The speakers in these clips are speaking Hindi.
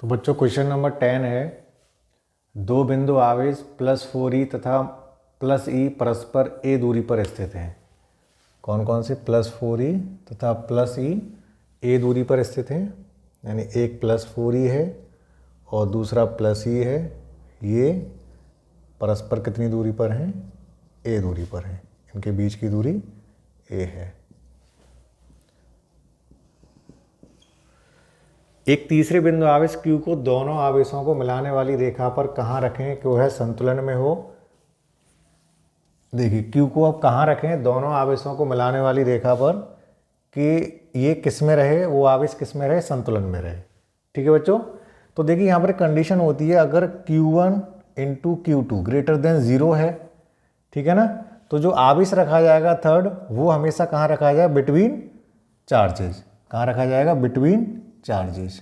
तो बच्चों क्वेश्चन नंबर 10 है, दो बिंदु आवेश +4e तथा +e परस्पर a दूरी पर स्थित हैं। कौन कौन से? +4e तथा +e a दूरी पर स्थित हैं, यानी एक +4e है और दूसरा +e है। ये परस्पर कितनी दूरी पर हैं? a दूरी पर हैं। इनके बीच की दूरी a है। एक तीसरे बिंदु आवेश Q को दोनों आवेशों को मिलाने वाली रेखा पर कहाँ रखें कि वह संतुलन में हो। देखिए Q को अब कहाँ रखें दोनों आवेशों को मिलाने वाली रेखा पर कि ये किस में रहे, वो आवेश किस में रहे, संतुलन में रहे। ठीक है बच्चों। तो देखिए यहाँ पर कंडीशन होती है, अगर Q1 × Q2 ग्रेटर देन 0 है, ठीक है ना, तो जो आवेश रखा जाएगा थर्ड, वो हमेशा कहाँ रखा जाएगा? Between charges. कहाँ रखा जाएगा? Between charges.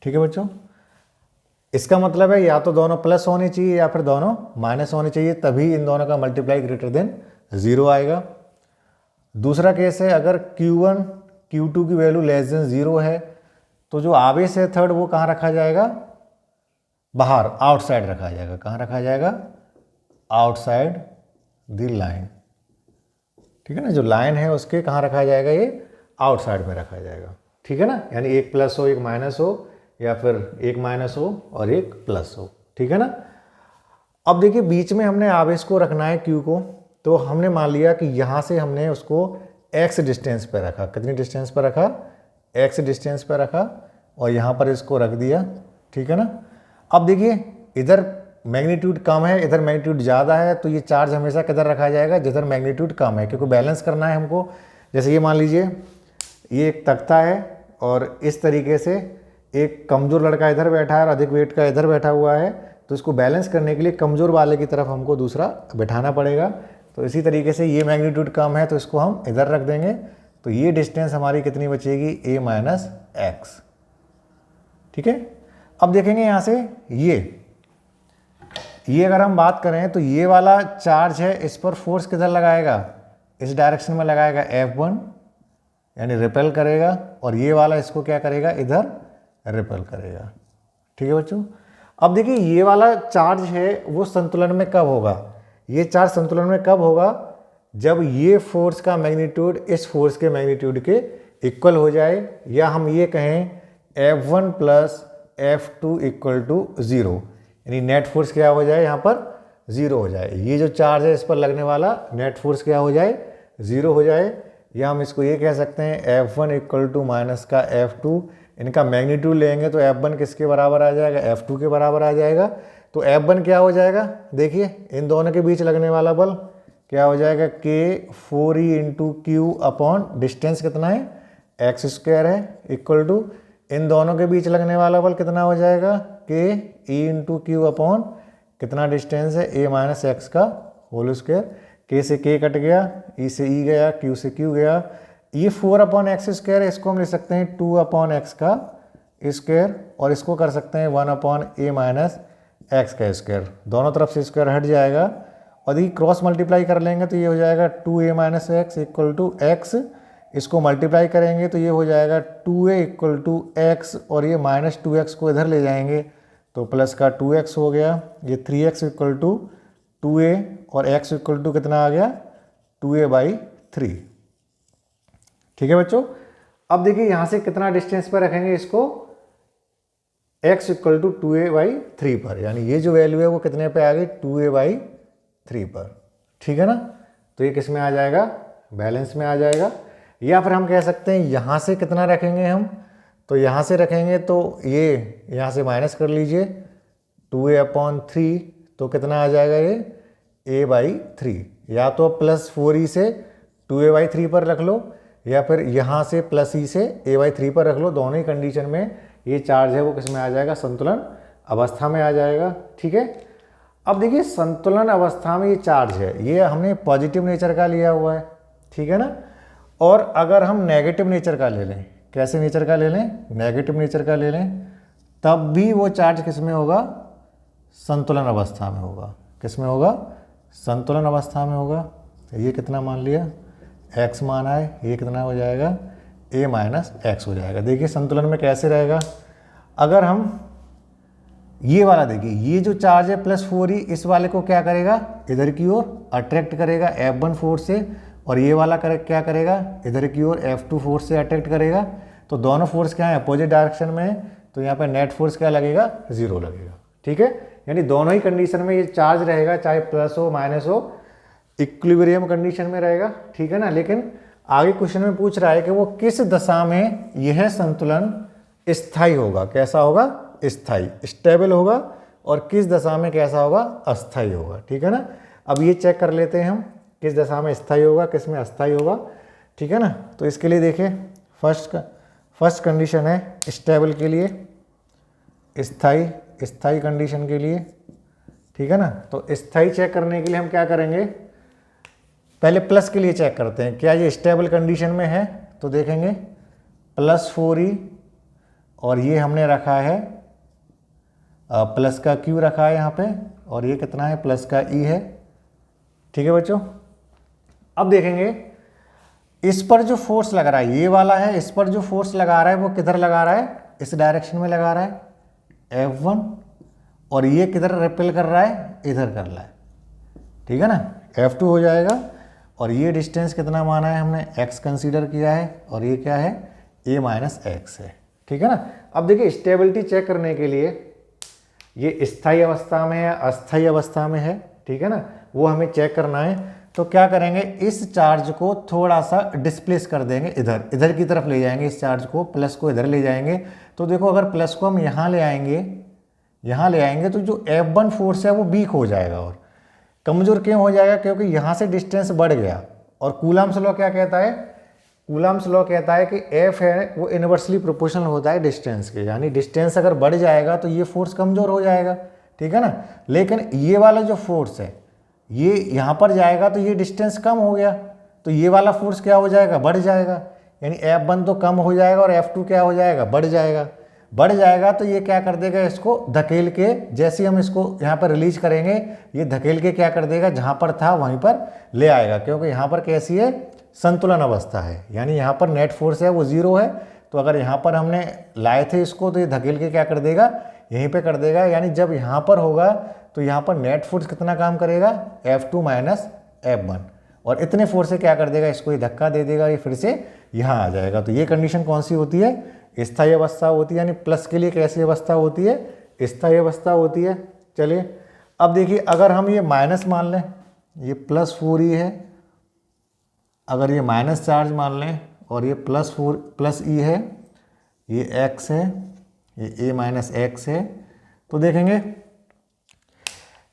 ठीक है बच्चों। इसका मतलब है या तो दोनों प्लस होने चाहिए या फिर दोनों माइनस होने चाहिए, तभी इन दोनों का मल्टीप्लाई ग्रेटर देन 0 आएगा। दूसरा केस है, अगर Q1 Q2 की वैल्यू लेस देन 0 है, तो जो आवेश है थर्ड वो कहाँ रखा जाएगा? बाहर, आउटसाइड रखा जाएगा। कहाँ रखा जाएगा? Outside the line. ठीक है ना, जो लाइन है उसके कहाँ रखा जाएगा? ये आउटसाइड में रखा जाएगा। ठीक है ना, यानी एक प्लस हो एक माइनस हो, या फिर एक माइनस हो और एक प्लस हो। ठीक है ना। अब देखिए बीच में हमने आवेश को रखना है Q को, तो हमने मान लिया कि यहाँ से हमने उसको x डिस्टेंस पर रखा। कितनी डिस्टेंस पर रखा? x डिस्टेंस पर रखा, और यहाँ पर इसको रख दिया। ठीक है ना। अब देखिए इधर मैग्नीट्यूड कम है, इधर मैग्नीट्यूड ज़्यादा है, तो ये चार्ज हमेशा किधर रखा जाएगा? जिधर मैग्नीट्यूड कम है, क्योंकि बैलेंस करना है हमको। जैसे ये मान लीजिए ये एक तख्ता है और इस तरीके से एक कमज़ोर लड़का इधर बैठा है और अधिक वेट का इधर बैठा हुआ है, तो इसको बैलेंस करने के लिए कमज़ोर वाले की तरफ हमको दूसरा बैठाना पड़ेगा। तो इसी तरीके से ये मैग्नीट्यूड कम है तो इसको हम इधर रख देंगे, तो ये डिस्टेंस हमारी कितनी बचेगी? a - x। ठीक है। अब देखेंगे यहाँ से ये अगर हम बात करें तो ये वाला चार्ज है, इस पर फोर्स किधर लगाएगा? इस डायरेक्शन में लगाएगा F1, यानी रिपेल करेगा, और ये वाला इसको क्या करेगा? इधर रिपेल करेगा। ठीक है बच्चों। अब देखिए ये वाला चार्ज है वो संतुलन में कब होगा? ये चार्ज संतुलन में कब होगा? जब ये फोर्स का मैग्नीट्यूड इस फोर्स के मैग्नीट्यूड के इक्वल हो जाए, या हम ये कहें F1 + F2 = 0, यानी नेट फोर्स क्या हो जाए? यहाँ पर 0 हो जाए। ये जो चार्ज है इस पर लगने वाला नेट फोर्स क्या हो जाए? 0 हो जाए। या हम इसको ये कह सकते हैं F1 = का F2, इनका मैग्नीट्यूड लेंगे तो F1 किसके बराबर आ जाएगा? F2 के बराबर आ जाएगा। तो F1 क्या हो जाएगा? देखिए इन दोनों के बीच लगने वाला बल क्या हो जाएगा? K4e × Q अपॉन डिस्टेंस कितना है? x² है, इक्वल टू इन दोनों के बीच लगने वाला बल कितना हो जाएगा? Ke × Q अपॉन कितना डिस्टेंस है? a - x का होल स्क्वायर। K से K कट गया, E से E गया, Q से Q गया। ये 4/x² है, इसको हम लिख सकते हैं 2/x का स्क्वायर, और इसको कर सकते हैं 1/a - x का स्क्वायर। दोनों तरफ से स्क्वायर हट जाएगा, और यदि क्रॉस मल्टीप्लाई कर लेंगे तो ये हो जाएगा 2a - x = x। इसको मल्टीप्लाई करेंगे तो ये हो जाएगा 2a = x, और ये -2x को इधर ले जाएंगे तो प्लस का 2x हो गया। ये 3x = 2a, और x = कितना आ गया? 2a/3। ठीक है बच्चों। अब देखिए यहाँ से कितना डिस्टेंस पर रखेंगे इसको? x = 2a/3 पर, यानी ये जो वैल्यू है वो कितने पे आ गई? 2a/3 पर। ठीक है ना। तो ये किस में आ जाएगा? बैलेंस में आ जाएगा। या फिर हम कह सकते हैं यहाँ से कितना रखेंगे हम? तो यहाँ से रखेंगे तो ये यहाँ से माइनस कर लीजिए 2a/3, तो कितना आ जाएगा? ये a/3। या तो +4e से 2a/3 पर रख लो, या फिर यहाँ से +e से a/3 पर रख लो। दोनों ही कंडीशन में ये चार्ज है वो किस में आ जाएगा? संतुलन अवस्था में आ जाएगा। ठीक है। अब देखिए संतुलन अवस्था में ये चार्ज है, ये हमने पॉजिटिव नेचर का लिया हुआ है। ठीक है ना। और अगर हम नेगेटिव नेचर का ले लें, कैसे नेचर का ले लें? नेगेटिव नेचर का ले लें, तब भी वो चार्ज किस में होगा? संतुलन अवस्था में होगा। किस में होगा? संतुलन अवस्था में होगा। तो ये कितना मान लिया? x माना है, ये कितना हो जाएगा? ए माइनस एक्स हो जाएगा। देखिए संतुलन में कैसे रहेगा, अगर हम ये वाला देखिए, ये जो चार्ज है +4e इस वाले को क्या करेगा, इधर की ओर अट्रैक्ट करेगा F1 फोर्स से, और ये वाला क्या करेगा, इधर की ओर F2 फोर्स से अट्रैक्ट करेगा। तो दोनों फोर्स क्या है, अपोजिट डायरेक्शन में है, तो यहाँ पे नेट फोर्स क्या लगेगा, 0 लगेगा। ठीक है, यानी दोनों ही कंडीशन में ये चार्ज रहेगा, चाहे प्लस हो माइनस हो, इक्विलिब्रियम कंडीशन में रहेगा। ठीक है ना। लेकिन आगे क्वेश्चन में पूछ रहा है कि वो किस दशा में यह संतुलन स्थायी होगा, कैसा होगा, स्थायी, स्टेबल होगा, और किस दशा में कैसा होगा, अस्थायी होगा। ठीक है ना। अब ये चेक कर लेते हैं हम, किस दशा में स्थायी होगा, किस में अस्थायी होगा। ठीक है ना। तो इसके लिए देखिए फर्स्ट कंडीशन है स्टेबल के लिए, स्थायी कंडीशन के लिए। ठीक है ना। तो स्थायी चेक करने के लिए हम क्या करेंगे, पहले प्लस के लिए चेक करते हैं, क्या ये स्टेबल कंडीशन में है। तो देखेंगे +4e, और ये हमने रखा है प्लस का Q रखा है यहाँ पे, और ये कितना है, प्लस का E है। ठीक है बच्चों। अब देखेंगे इस पर जो फोर्स लग रहा है, ये वाला है, इस पर जो फोर्स लगा रहा है वो किधर लगा रहा है, इस डायरेक्शन में लगा रहा है F1, और ये किधर रिपेल कर रहा है, इधर कर रहा है। ठीक है ना। F2 हो जाएगा, और ये डिस्टेंस कितना माना है हमने, x कंसीडर किया है, और ये क्या है, a माइनस एक्स है। ठीक है ना। अब देखिए स्टेबिलिटी चेक करने के लिए ये स्थायी अवस्था में है, अस्थायी अवस्था में है। ठीक है ना, वो हमें चेक करना है। तो क्या करेंगे, इस चार्ज को थोड़ा सा डिस्प्लेस कर देंगे, इधर की तरफ ले जाएंगे इस चार्ज को, प्लस को इधर ले जाएंगे। तो देखो अगर प्लस को हम यहाँ ले आएंगे तो जो F1 फोर्स है वो वीक हो जाएगा, और कमज़ोर क्यों हो जाएगा, क्योंकि यहाँ से डिस्टेंस बढ़ गया। और कूलम्ब्स लॉ क्या कहता है, कूलम्ब्स लॉ कहता है कि F है वो इनवर्सली प्रोपोर्शनल होता है डिस्टेंस के, यानी डिस्टेंस अगर बढ़ जाएगा तो ये फोर्स कमज़ोर हो जाएगा। ठीक है ना। लेकिन ये वाला जो फोर्स है ये यहाँ पर जाएगा तो ये डिस्टेंस कम हो गया, तो ये वाला फोर्स क्या हो जाएगा, बढ़ जाएगा, यानी F1 तो कम हो जाएगा और F2 क्या हो जाएगा, बढ़ जाएगा। तो ये क्या कर देगा, इसको धकेल के, जैसे हम इसको यहाँ पर रिलीज करेंगे, ये धकेल के क्या कर देगा, जहाँ पर था वहीं पर ले आएगा, क्योंकि यहाँ पर कैसी है, संतुलन अवस्था है, यानी यहाँ पर नेट फोर्स है वो 0 है। तो अगर यहाँ पर हमने लाए थे इसको, तो ये धकेल के क्या कर देगा, यहीं पे कर देगा, यानी जब यहाँ पर होगा तो यहाँ पर नेट फोर्स कितना काम करेगा, F2 माइनस F1, और इतने फोर्स से क्या कर देगा, इसको ये धक्का दे देगा, ये फिर से यहाँ आ जाएगा। तो ये कंडीशन कौन सी होती है, स्थायी अवस्था होती है। यानी प्लस के लिए कैसी अवस्था होती है, स्थायी अवस्था होती है। चलिए अब देखिए, अगर हम ये माइनस मान लें, ये +4e है, अगर ये माइनस चार्ज मान लें, और ये +E है, ये x है, ये a माइनस एक्स है, तो देखेंगे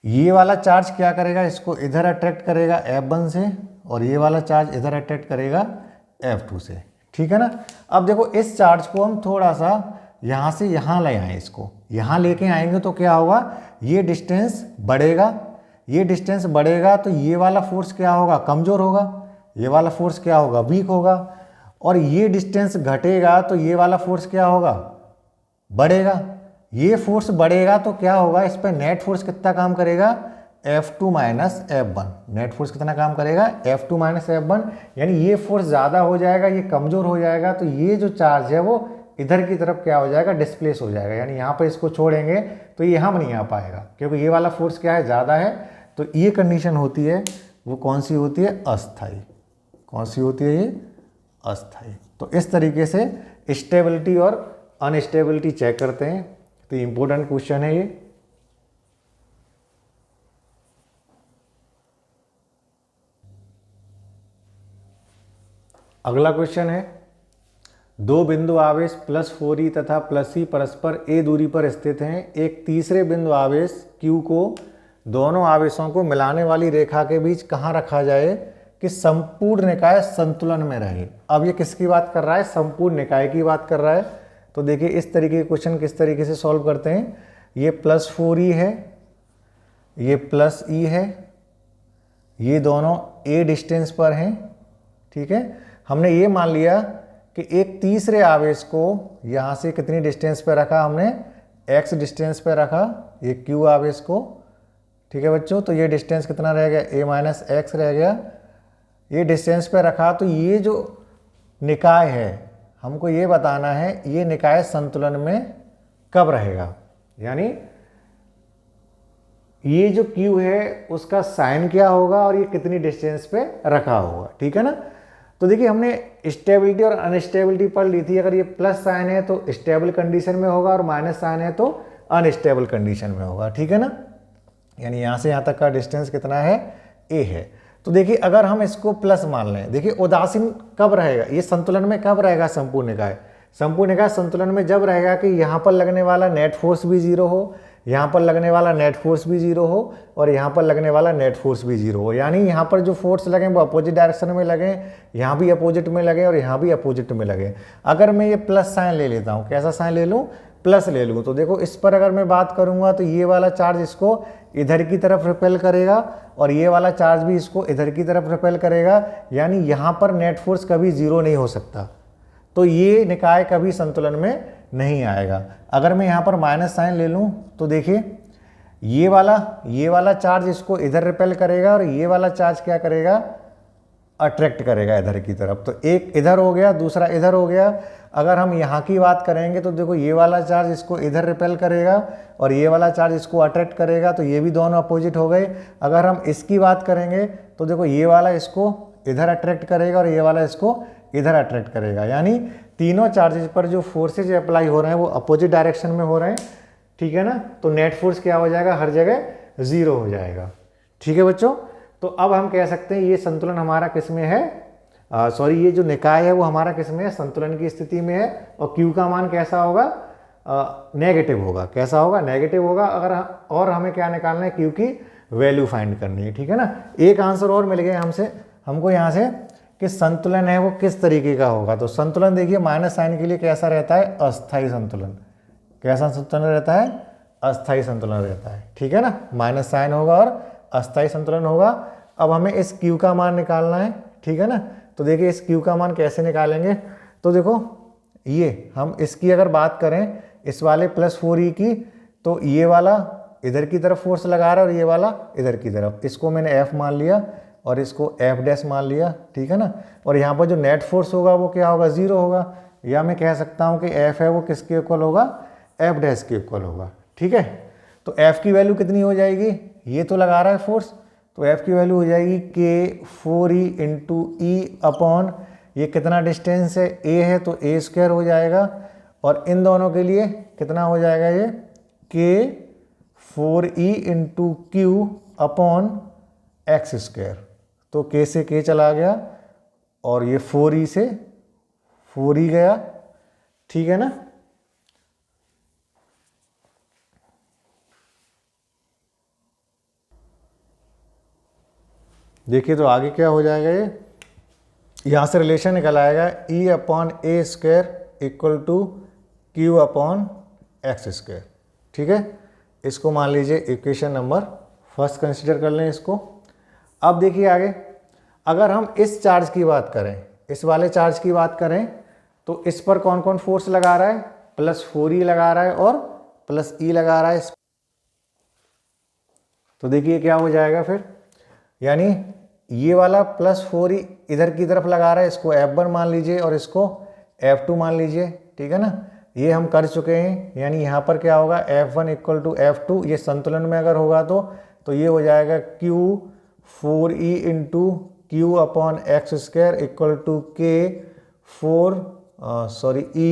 ये वाला चार्ज क्या करेगा, इसको इधर अट्रैक्ट करेगा F1 से, और ये वाला चार्ज इधर अट्रैक्ट करेगा F2 से। ठीक है ना। अब देखो इस चार्ज को हम थोड़ा सा यहाँ से यहाँ ले आए, इसको यहाँ लेके आएंगे तो क्या होगा, ये डिस्टेंस बढ़ेगा, तो ये वाला फोर्स क्या होगा, कमज़ोर होगा, ये वाला फोर्स क्या होगा, वीक होगा, और ये डिस्टेंस घटेगा तो ये वाला फोर्स क्या होगा, बढ़ेगा। ये फोर्स बढ़ेगा तो क्या होगा, इस पर नेट फोर्स कितना काम करेगा, F2 minus F1, net force कितना काम करेगा, F2 माइनस F1, यानी ये फोर्स ज़्यादा हो जाएगा, ये कमज़ोर हो जाएगा, तो ये जो चार्ज है वो इधर की तरफ क्या हो जाएगा, डिस्प्लेस हो जाएगा, यानी यहाँ पर इसको छोड़ेंगे तो ये हम नहीं आ पाएगा, क्योंकि ये वाला फोर्स क्या है, ज़्यादा है। तो ये कंडीशन होती है, वो कौन सी होती है, अस्थायी। कौन सी होती है, ये अस्थायी। तो इस तरीके से स्टेबिलिटी और अनस्टेबिलिटी चेक करते हैं। तो इम्पोर्टेंट क्वेश्चन है ये। अगला क्वेश्चन है, दो बिंदु आवेश +4e तथा +e परस्पर a दूरी पर स्थित हैं। एक तीसरे बिंदु आवेश q को दोनों आवेशों को मिलाने वाली रेखा के बीच कहाँ रखा जाए कि संपूर्ण निकाय संतुलन में रहे। अब ये किसकी बात कर रहा है, संपूर्ण निकाय की बात कर रहा है। तो देखिए इस तरीके के क्वेश्चन किस तरीके से सॉल्व करते हैं। ये +4e है, ये +e है, ये दोनों a डिस्टेंस पर हैं। ठीक है, हमने ये मान लिया कि एक तीसरे आवेश को यहाँ से कितनी डिस्टेंस पे रखा, हमने x डिस्टेंस पे रखा, ये q आवेश को। ठीक है बच्चों, तो ये डिस्टेंस कितना रह गया, a माइनस एक्स रह गया, ये डिस्टेंस पे रखा। तो ये जो निकाय है हमको ये बताना है ये निकाय संतुलन में कब रहेगा, यानी ये जो Q है उसका साइन क्या होगा और ये कितनी डिस्टेंस पे रखा होगा, ठीक है ना। तो देखिए हमने स्टेबिलिटी और अनस्टेबिलिटी पढ़ ली थी। अगर ये प्लस साइन है तो स्टेबल कंडीशन में होगा और माइनस साइन है तो अनस्टेबल कंडीशन में होगा, ठीक है ना। यानी यहाँ से यहाँ तक का डिस्टेंस कितना है, a है। तो देखिए अगर हम इसको प्लस मान लें, देखिए उदासीन कब रहेगा, ये संतुलन में कब रहेगा संपूर्ण निकाय। संपूर्ण निकाय संतुलन में जब रहेगा कि यहाँ पर लगने वाला नेट फोर्स भी जीरो हो, यहाँ पर लगने वाला नेट फोर्स भी जीरो हो और यहाँ पर लगने वाला नेट फोर्स भी जीरो हो। यानी यहाँ पर जो फोर्स लगे वो अपोजिट डायरेक्शन में लगे, यहाँ भी अपोजिट में लगे और यहाँ भी अपोजिट में लगे। अगर मैं ये प्लस साइन ले लेता हूँ, कैसा साइन ले लूँ, प्लस ले लूँ, तो देखो इस पर अगर मैं बात करूँगा तो ये वाला चार्ज इसको इधर की तरफ रिपेल करेगा और ये वाला चार्ज भी इसको इधर की तरफ रिपेल करेगा। यानी यहाँ पर नेट फोर्स कभी जीरो नहीं हो सकता, तो ये निकाय कभी संतुलन में नहीं आएगा। अगर मैं यहाँ पर माइनस साइन ले लूँ तो देखिए ये वाला चार्ज इसको इधर रिपेल करेगा और ये वाला चार्ज क्या करेगा, अट्रैक्ट करेगा इधर की तरफ। तो एक इधर हो गया, दूसरा इधर हो गया। अगर हम यहाँ की बात करेंगे तो देखो ये वाला चार्ज इसको इधर रिपेल करेगा और ये वाला चार्ज इसको अट्रैक्ट करेगा, तो ये भी दोनों अपोजिट हो गए। अगर हम इसकी बात करेंगे तो देखो ये वाला इसको इधर अट्रैक्ट करेगा और ये वाला इसको इधर अट्रैक्ट करेगा। यानी तीनों चार्जेस पर जो फोर्सेज अप्लाई हो रहे हैं वो अपोजिट डायरेक्शन में हो रहे हैं, ठीक है ना। तो नेट फोर्स क्या हो जाएगा, हर जगह जीरो हो जाएगा, ठीक है बच्चों। तो अब हम कह सकते हैं ये संतुलन हमारा किस में है, ये जो निकाय है वो हमारा किस में है, संतुलन की स्थिति में है। और Q का मान कैसा होगा, नेगेटिव होगा। कैसा होगा, नेगेटिव होगा। और हमें क्या निकालना है, Q की वैल्यू फाइंड करनी है, ठीक है ना। एक आंसर और मिल गया हमको यहाँ से कि संतुलन है वो किस तरीके का होगा। तो संतुलन देखिए माइनस साइन के लिए कैसा रहता है, अस्थायी संतुलन। कैसा संतुलन रहता है, अस्थायी संतुलन रहता है, ठीक है ना। माइनस साइन होगा और अस्थायी संतुलन होगा। अब हमें इस Q का मान निकालना है, ठीक है ना। तो देखिए इस Q का मान कैसे निकालेंगे, तो देखो ये हम इसकी अगर बात करें इस वाले +4e की, तो ये वाला इधर की तरफ फोर्स लगा रहा है और ये वाला इधर की तरफ, इसको मैंने F मान लिया और इसको F' मान लिया, ठीक है ना। और यहाँ पर जो नेट फोर्स होगा वो क्या होगा, जीरो होगा। या मैं कह सकता हूँ कि F है वो किसके इक्वल होगा, F' के इक्वल होगा, ठीक है। तो F की वैल्यू कितनी हो जाएगी, ये तो लगा रहा है फोर्स, तो F की वैल्यू हो जाएगी K4e इंटू ई अपॉन, ये कितना डिस्टेंस है, A है तो A² हो जाएगा। और इन दोनों के लिए कितना हो जाएगा, ये K4e into Q upon x²। तो K से K चला गया और ये 4e से 4e गया, ठीक है ना। देखिए तो आगे क्या हो जाएगा, ये यहाँ से रिलेशन निकल आएगा E upon A² equal to Q upon x², ठीक है। इसको मान लीजिए इक्वेशन नंबर फर्स्ट कंसिडर कर लें इसको। अब देखिए आगे, अगर हम इस चार्ज की बात करें, इस वाले चार्ज की बात करें, तो इस पर कौन कौन फोर्स लगा रहा है, +4e लगा रहा है और +e लगा रहा है। तो देखिए क्या हो जाएगा फिर, यानी ये वाला +4e इधर की तरफ लगा रहा है, इसको F1 मान लीजिए और इसको F2 मान लीजिए, ठीक है ना। ये हम कर चुके हैं। यानी यहाँ पर क्या होगा, F1 इक्वल टू F2, ये संतुलन में अगर होगा तो ये हो जाएगा Q4e into Q upon x² equal to E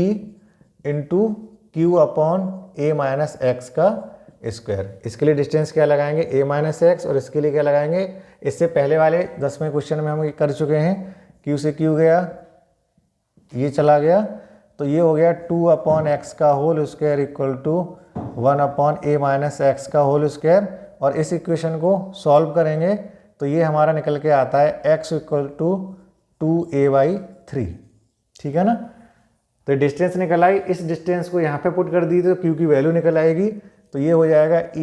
into Q upon A minus x का स्क्वायर। इसके लिए डिस्टेंस क्या लगाएंगे, A माइनस x, और इसके लिए क्या लगाएंगे, इससे पहले वाले 10वें क्वेश्चन में हम कर चुके हैं। Q से Q गया, ये चला गया, तो ये हो गया 2 अपॉन x का whole square equal to 1 upon A minus x का होल स्क्वायर। और इस इक्वेशन को सॉल्व करेंगे तो ये हमारा निकल के आता है x इक्वल टू 2a/3, ठीक है ना। तो डिस्टेंस निकल आई, इस डिस्टेंस को यहाँ पे पुट कर दी तो Q की वैल्यू निकल आएगी। तो ये हो जाएगा